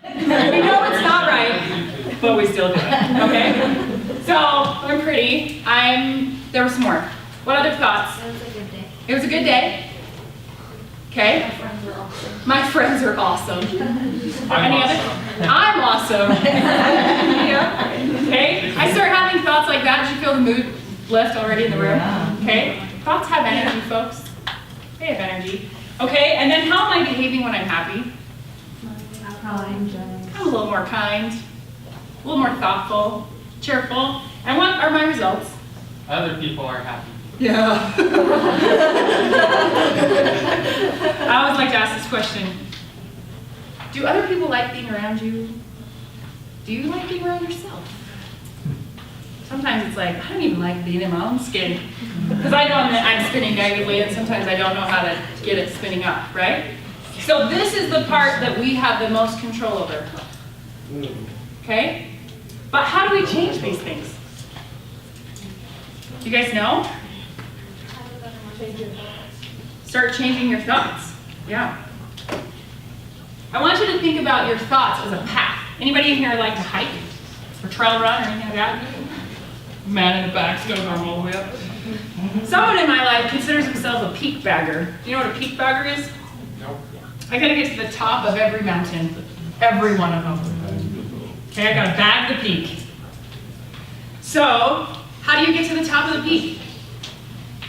We know it's not right, but we still do it, okay? So, I'm pretty. There was some more. What other thoughts? It was a good day. It was a good day. Okay? My friends were awesome. My friends are awesome. Any other? awesome. I'm awesome. Yeah. Okay? I start having thoughts like that. Did you feel the mood lift already in the room? Yeah. Okay? Thoughts have energy, folks. They have energy. Okay? And then how am I behaving when I'm happy? Kind. I'm a little more kind, a little more thoughtful, cheerful. And what are my results? Other people are happy. Yeah. I always like to ask this question. Do other people like being around you? Do you like being around yourself? Sometimes it's like, I don't even like being in my own skin. Because I know I'm spinning negatively and sometimes I don't know how to get it spinning up, right? So this is the part that we have the most control over. Okay? But how do we change these things? Do you guys know? Start changing your thoughts. Yeah. I want you to think about your thoughts as a path. Anybody in here like to hike or trail run or anything like that? Man in the back's gonna go all the way up. Someone in my life considers himself a peak bagger. Do you know what a peak bagger is? Nope. I gotta get to the top of every mountain. Every one of them. Okay, I gotta bag the peak. So, how do you get to the top of the peak?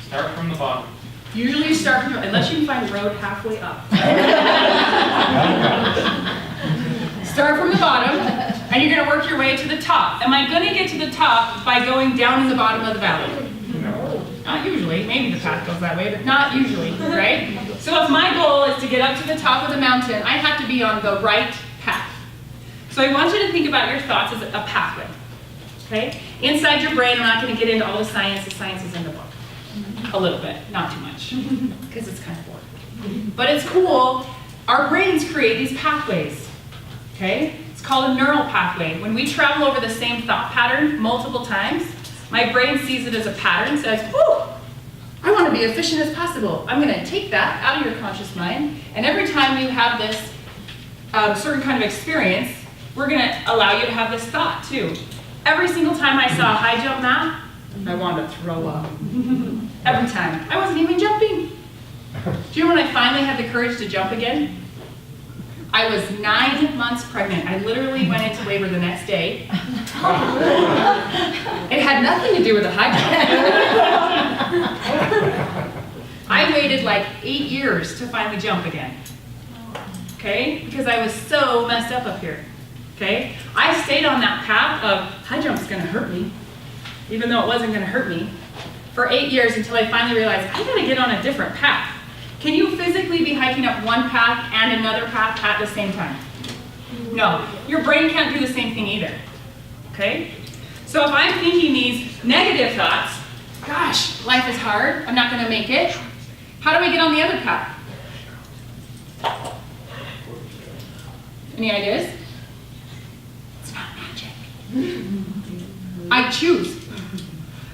Start from the bottom. Usually you start from, unless you can find a road halfway up. Start from the bottom, and you're gonna work your way to the top. Am I gonna get to the top by going down in the bottom of the valley? No. Not usually, maybe the path goes that way, but not usually, right? So if my goal is to get up to the top of the mountain, I have to be on the right path. So I want you to think about your thoughts as a pathway, okay? Inside your brain, I'm not gonna get into all the science is in the book. A little bit, not too much, because it's kind of boring. But it's cool, our brains create these pathways, okay? It's called a neural pathway. When we travel over the same thought pattern multiple times, my brain sees it as a pattern, says, whew, I want to be efficient as possible. I'm going to take that out of your conscious mind, and every time you have this certain kind of experience, we're going to allow you to have this thought too. Every single time I saw a high jump mat, I wanted to throw up. Every time. I wasn't even jumping. Do you know when I finally had the courage to jump again? I was 9 months pregnant. I literally went into labor the next day. It had nothing to do with the high jump. I waited like 8 years to finally jump again. Okay? Because I was so messed up here. Okay? I stayed on that path of high jump's gonna hurt me, even though it wasn't gonna hurt me, for 8 years until I finally realized I gotta get on a different path. Can you physically be hiking up one path and another path at the same time? No. Your brain can't do the same thing either. Okay? So if I'm thinking these negative thoughts, gosh, life is hard, I'm not gonna make it, how do I get on the other path? Any ideas? It's not magic. I choose.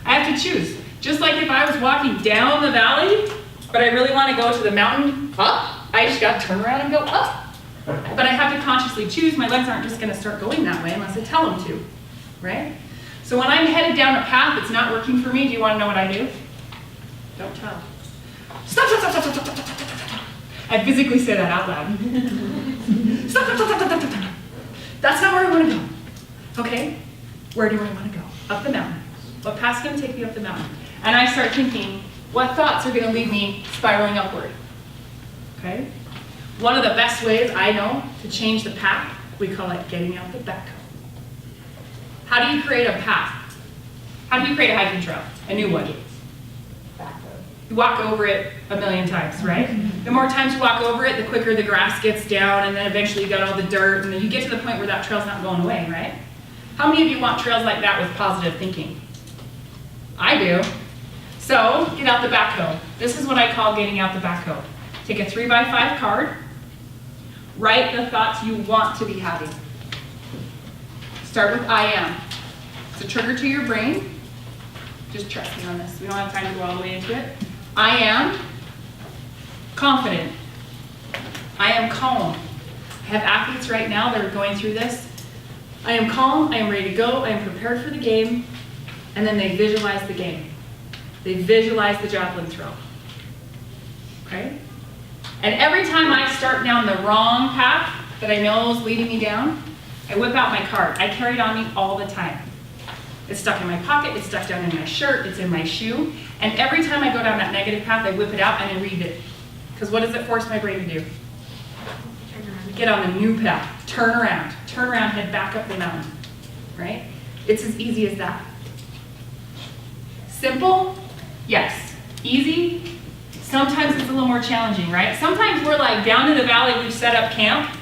I have to choose. Just like if I was walking down the valley, but I really want to go to the mountain up, I just got to turn around and go up. But I have to consciously choose. My legs aren't just going to start going that way unless I tell them to, right? So when I'm headed down a path that's not working for me, do you want to know what I do? Don't tell. Stop, stop, stop, stop, stop, stop, stop, stop, stop. I physically say that out loud. Stop, stop, stop, stop, stop, stop, stop. That's not where I want to go. Okay? Where do I want to go? Up the mountain. What path's going to take me up the mountain? And I start thinking, what thoughts are going to lead me spiraling upward? Okay? One of the best ways I know to change the path, we call it getting out the backhoe. How do you create a path? How do you create a hiking trail? A new one. You walk over it a million times, right? The more times you walk over it, the quicker the grass gets down, and then eventually you got all the dirt, and then you get to the point where that trail's not going away, right? How many of you want trails like that with positive thinking? I do. So, get out the backhoe. This is what I call getting out the backhoe. Take a 3x5 card, write the thoughts you want to be having. Start with I am. It's a trigger to your brain. Just trust me on this. We don't have time to go all the way into it. I am confident. I am calm. I I have athletes right now that are going through this. I am calm, I am ready to go, I am prepared for the game, and then they visualize the game. They visualize the javelin throw. Okay? And every time I start down the wrong path that I know is leading me down, I whip out my card. I carry it on me all the time. It's stuck in my pocket, it's stuck down in my shirt, it's in my shoe. And every time I go down that negative path, I whip it out and I read it. Because what does it force my brain to do? Get on a new path, turn around, head back up the mountain, right? It's as easy as that. Simple? Yes. Easy? Sometimes it's a little more challenging, right? Sometimes we're like down in the valley, we've set up camp,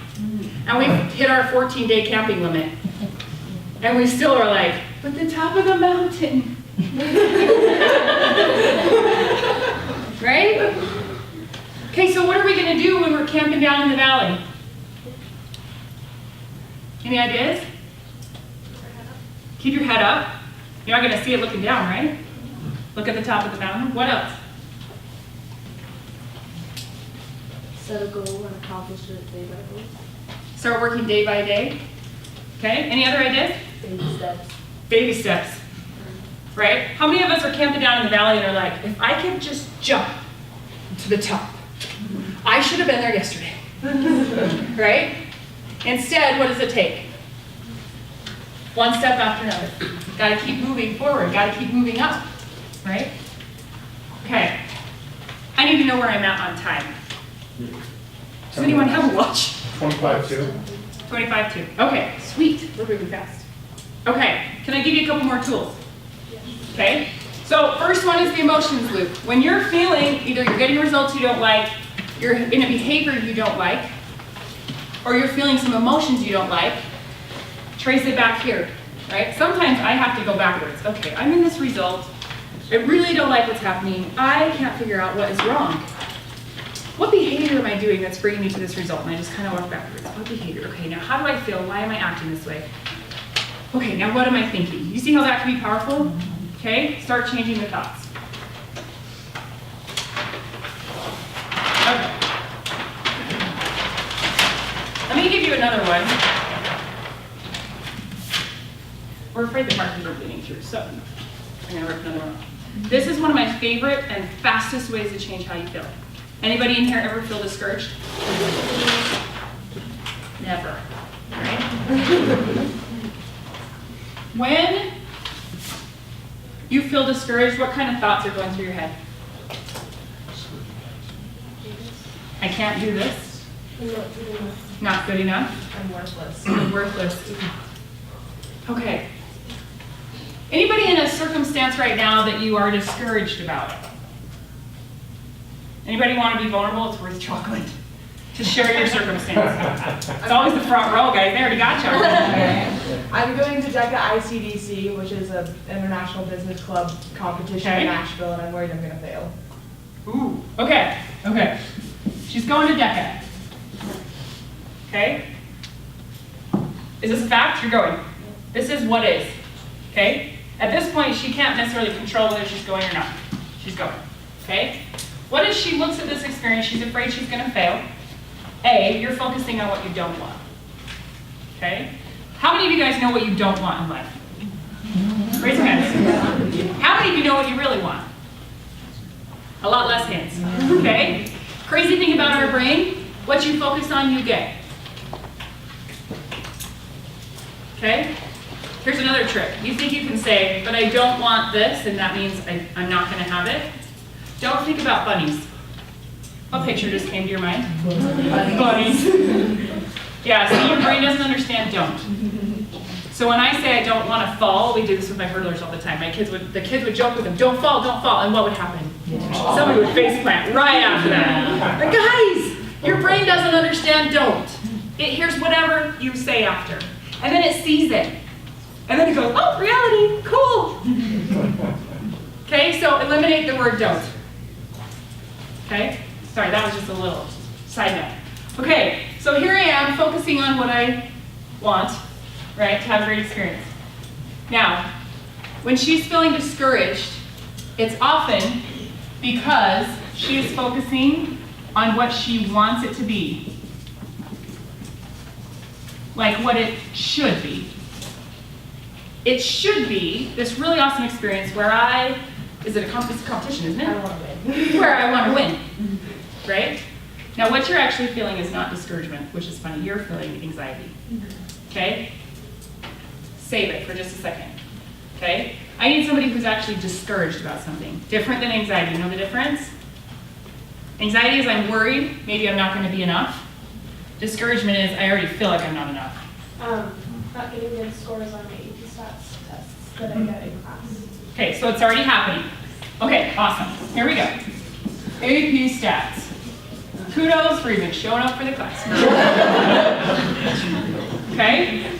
and we've hit our 14-day camping limit. And we still are like, but the top of the mountain. Right? Okay, so what are we going to do when we're camping down in the valley? Any ideas? Keep your head up. You're not going to see it looking down, right? Look at the top of the mountain. What else? Set a goal and accomplish it day by day. Start working day by day. Okay, any other ideas? Baby steps. Baby steps. Right? How many of us are camping down in the valley and are like, if I could just jump to the top, I should have been there yesterday. Right? Instead, what does it take? One step after another. Got to keep moving forward. Got to keep moving up. Right? Okay. I need to know where I'm at on time. Does anyone have a watch? 25-2. 25-2. Okay, sweet. We're moving fast. Okay, can I give you a couple more tools? Okay, so first one is the emotions loop. When you're feeling either you're getting results you don't like, you're in a behavior you don't like, or you're feeling some emotions you don't like, trace it back here, right? Sometimes I have to go backwards. Okay, I'm in this result. I really don't like what's happening. I can't figure out what is wrong. What behavior am I doing that's bringing me to this result? And I just kind of walk backwards. What behavior? Okay, now how do I feel? Why am I acting this way? Okay, now what am I thinking? You see how that can be powerful? Okay, start changing the thoughts. Okay. Let me give you another one. We're afraid the markers are bleeding through, so I'm gonna rip another one off. This is one of my favorite and fastest ways to change how you feel. Anybody in here ever feel discouraged? Never, right? When you feel discouraged, what kind of thoughts are going through your head? I can't do this. Not good enough. I'm worthless. I'm worthless. Okay. Anybody in a circumstance right now that you are discouraged about? Anybody want to be vulnerable? It's worth chocolate to share your circumstance. It's always the front row, guys. They already got chocolate. I'm going to DECA ICDC, which is an international business club competition Okay. in Nashville, and I'm worried I'm going to fail. Ooh. Okay. Okay. She's going to DECA. Okay. Is this a fact? You're going. This is what is. Okay. At this point, she can't necessarily control whether she's going or not. She's going. Okay. What if she looks at this experience, she's afraid she's going to fail? A, you're focusing on what you don't want. Okay? How many of you guys know what you don't want in life? Raise your hands. How many of you know what you really want? A lot less hands. Okay? Crazy thing about our brain, what you focus on, you get. Okay? Here's another trick. You think you can say, but I don't want this, and that means I'm not going to have it. Don't think about bunnies. What picture just came to your mind? Bunnies. Yeah, see, your brain doesn't understand don't. So when I say I don't want to fall, we do this with my hurdlers all the time. The kids would joke with them, don't fall, and what would happen? Somebody would face plant right after that. Like, guys, your brain doesn't understand don't. It hears whatever you say after. And then it sees it. And then it goes, oh, reality, cool. Okay, so eliminate the word don't. Okay? Sorry, that was just a little side note. Okay, so here I am focusing on what I want, right, to have a great experience. Now, when she's feeling discouraged, it's often because she is focusing on what she wants it to be. like what it should be. It should be this really awesome experience where it's a competition, isn't I it? want to win. Where I want to win, right? Now what you're actually feeling is not discouragement, which is funny, you're feeling anxiety, okay? Save it for just a second, okay? I need somebody who's actually discouraged about something. Different than anxiety, you know the difference? Anxiety is I'm worried, maybe I'm not going to be enough. Discouragement is I already feel like I'm not enough. Not getting good scores on my AP Stats tests that I get in class. Okay, so it's already happening. Okay, awesome. Here we go. AP Stats. Kudos for even showing up for the class. Okay?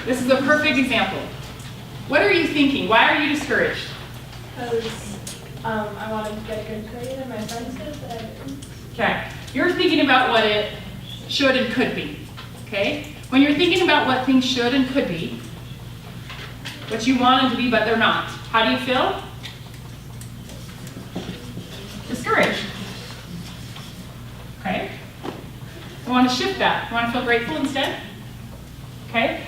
This is a perfect example. What are you thinking? Why are you discouraged? Because I wanted to get a good grade and my friends did, but I didn't. Okay, you're thinking about what it should and could be. Okay? When you're thinking about what things should and could be, what you want them to be, but they're not, how do you feel? Discouraged. Okay? I want to shift that. I want to feel grateful instead. Okay?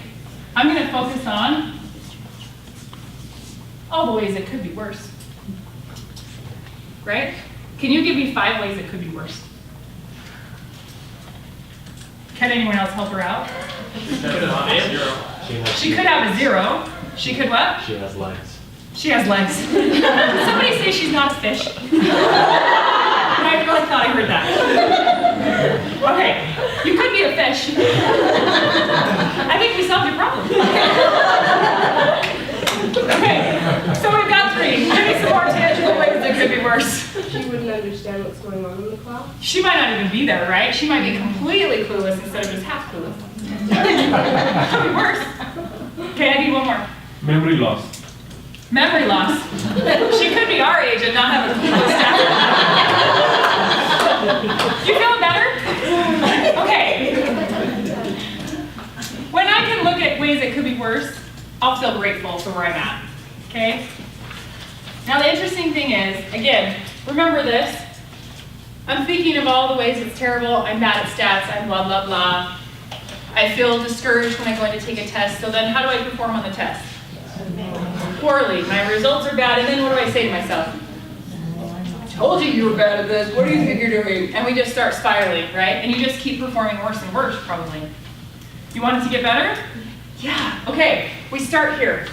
I'm going to focus on all the ways it could be worse. Right? Can you give me 5 ways it could be worse? Can anyone else help her out? She could have a 0. She could what? She has legs. She has legs. Somebody say she's not a fish. I really thought I heard that. Okay, you could be a fish. I think we solved your problem. Okay, so we've got 3. Give me some more tangible ways that could be worse. She wouldn't understand what's going on in the class. She might not even be there, right? She might be completely clueless instead of just half clueless. Could be worse. Okay, I need one more. Memory loss. Memory loss. She could be our age and not have a clueless staff. You feeling better? Okay. When I can look at ways it could be worse, I'll feel grateful for where I'm at. Okay? Now the interesting thing is, again, remember this. I'm thinking of all the ways it's terrible. I'm bad at stats. I'm blah, blah, blah. I feel discouraged when I go in to take a test. So then how do I perform on the test? Poorly. My results are bad. And then what do I say to myself? I told you were bad at this. What do you think you're doing? And we just start spiraling, right? And you just keep performing worse and worse, probably. You want it to get better? Yeah. Okay. We start here.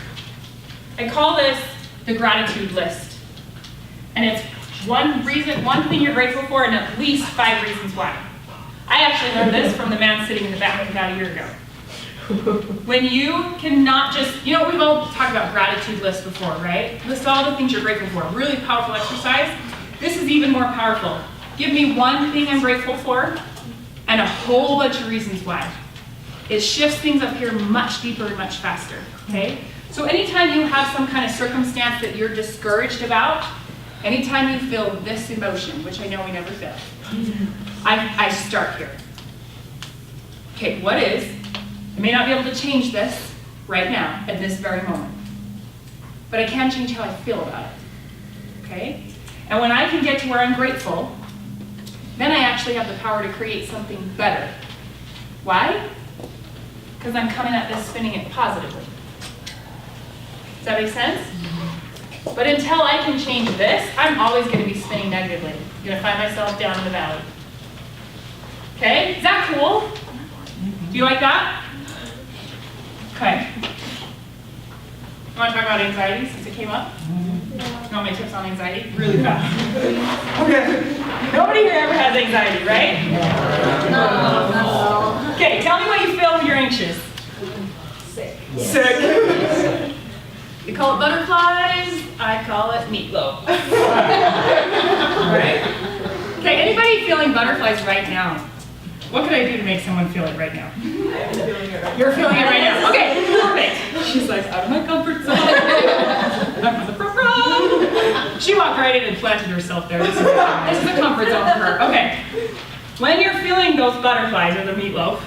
I call this the gratitude list. And it's one thing you're grateful for, and at least 5 reasons why. I actually learned this from the man sitting in the back about a year ago. When you cannot just, we've all talked about gratitude lists before, right? List all the things you're grateful for. Really powerful exercise. This is even more powerful. Give me one thing I'm grateful for, and a whole bunch of reasons why. It shifts things up here much deeper and much faster, okay? So anytime you have some kind of circumstance that you're discouraged about, anytime you feel this emotion, which I know we never feel, I start here. Okay, what is? I may not be able to change this right now, at this very moment. But I can change how I feel about it, okay? And when I can get to where I'm grateful, then I actually have the power to create something better. Why? Because I'm coming at this spinning it positively. Does that make sense? But until I can change this, I'm always going to be spinning negatively. I'm going to find myself down in the valley. Okay? Is that cool? Do you like that? Okay. You want to talk about anxiety since it came up? You want my tips on anxiety? Really fast. Okay. Nobody here ever has anxiety, right? No. Okay, tell me what you feel when you're anxious. Sick. Sick. You call it butterflies, I call it meatloaf. Right? Okay, anybody feeling butterflies right now? What could I do to make someone feel it right now? I'm feeling it right You're feeling it right now. Okay, perfect. She's like, out of my comfort zone. I'm the front. She walked right in and planted herself there. This is a comfort zone for her. Okay. When you're feeling those butterflies or the meatloaf,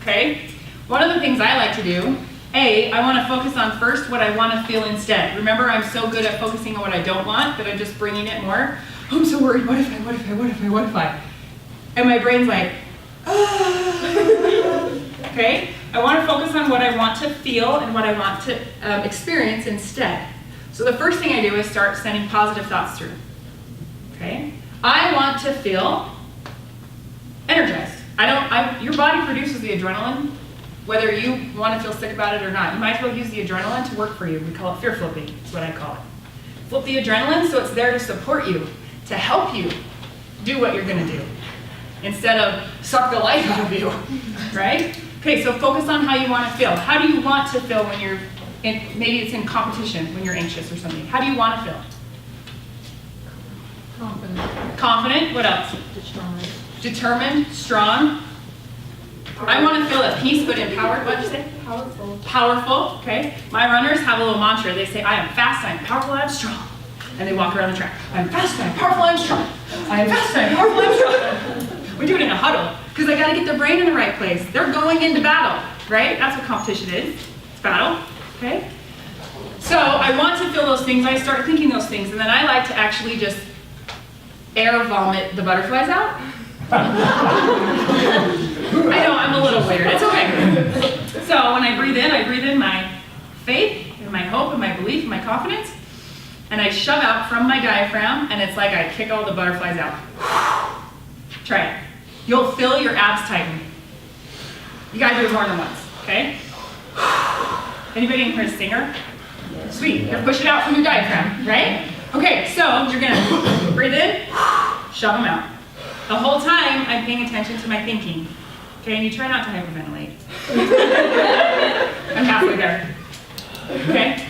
okay, one of the things I like to do, I want to focus on first what I want to feel instead. Remember, I'm so good at focusing on what I don't want that I'm just bringing it more. I'm so worried, what what if I? And my brain's like, okay, okay? I want to focus on what I want to feel and what I want to experience instead. So the first thing I do is start sending positive thoughts through, okay? I want to feel energized. Your body produces the adrenaline, whether you want to feel sick about it or not. You might as well use the adrenaline to work for you. We call it fear flipping, is what I call it. Flip the adrenaline so it's there to support you, to help you do what you're gonna do, instead of suck the life out of you, right? Okay, so focus on how you wanna feel. How do you want to feel when you're maybe it's in competition, when you're anxious or something. How do you wanna feel? Confident, what else? Determined, strong. I want to feel at peace but empowered. What did you say? Powerful. Powerful, okay? My runners have a little mantra. They say, I am fast, I am powerful, I am strong. And they walk around the track. I am fast, I am powerful, I am strong. I am fast, I am powerful, I am strong. We do it in a huddle because they got to get their brain in the right place. They're going into battle, right? That's what competition is. It's battle, okay? So I want to feel those things. I start thinking those things, and then I like to actually just air vomit the butterflies out. I know, I'm a little weird. It's okay. So when I breathe in my faith, and my hope, and my belief, and my confidence, and I shove out from my diaphragm, and it's like I kick all the butterflies out. Try it. You'll feel your abs tighten. You gotta do it more than once, okay? Anybody in here a singer? Sweet, you're pushing it out from your diaphragm, right? Okay, so you're gonna breathe in, shove them out. The whole time, I'm paying attention to my thinking. Okay, and you try not to hyperventilate. I'm halfway there. Okay?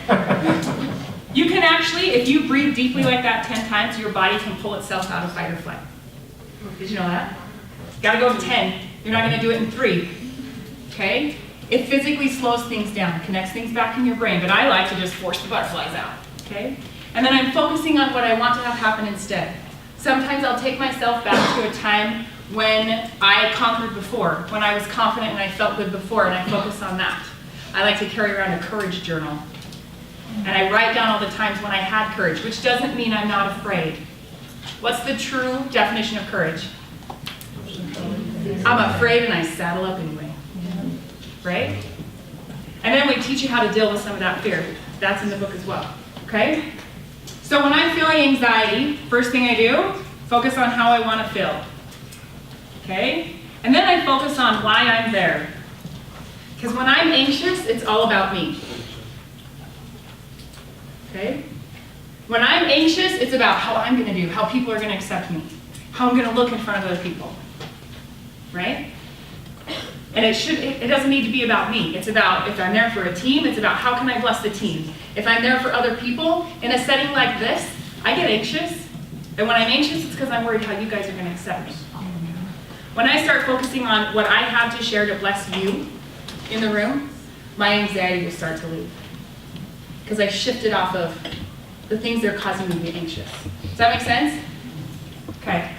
You can actually, if you breathe deeply like that 10 times, your body can pull itself out of fight or flight. Did you know that? Gotta go to 10. You're not gonna do it in 3. Okay? It physically slows things down, connects things back in your brain, but I like to just force the butterflies out. Okay? And then I'm focusing on what I want to have happen instead. Sometimes I'll take myself back to a time when I conquered before, when I was confident and I felt good before, and I focus on that. I like to carry around a courage journal. And I write down all the times when I had courage, which doesn't mean I'm not afraid. What's the true definition of courage? I'm afraid and I saddle up anyway. Right? And then we teach you how to deal with some of that fear. That's in the book as well. Okay? So when I'm feeling anxiety, first thing I do, focus on how I want to feel. Okay? And then I focus on why I'm there. Because when I'm anxious, it's all about me. Okay? When I'm anxious, it's about how I'm going to do, how people are going to accept me, how I'm going to look in front of other people. Right? And it doesn't need to be about me. It's about, if I'm there for a team, it's about how can I bless the team. If I'm there for other people, in a setting like this, I get anxious. And when I'm anxious, it's because I'm worried how you guys are going to accept me. When I start focusing on what I have to share to bless you in the room, my anxiety will start to leave. Because I shifted off of the things that are causing me to be anxious. Does that make sense? Okay.